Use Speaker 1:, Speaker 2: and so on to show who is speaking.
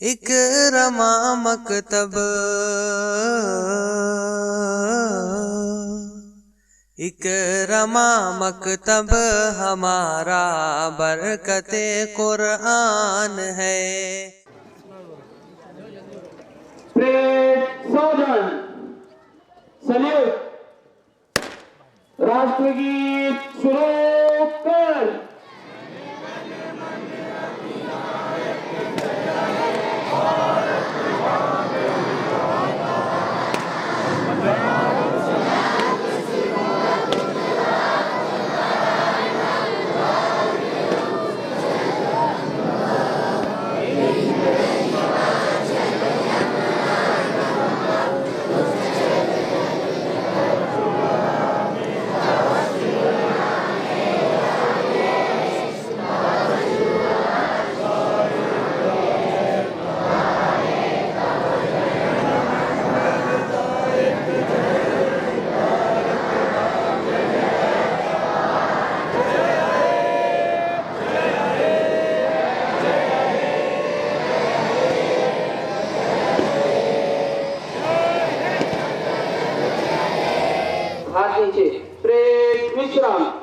Speaker 1: इकरमा मकतब, इकरमा मकतब हमारा बरकते कुरान है।
Speaker 2: सल्यूट। राष्ट्रगीत शुरू कर। हाथ नीचे, ब्रेक, विश्राम।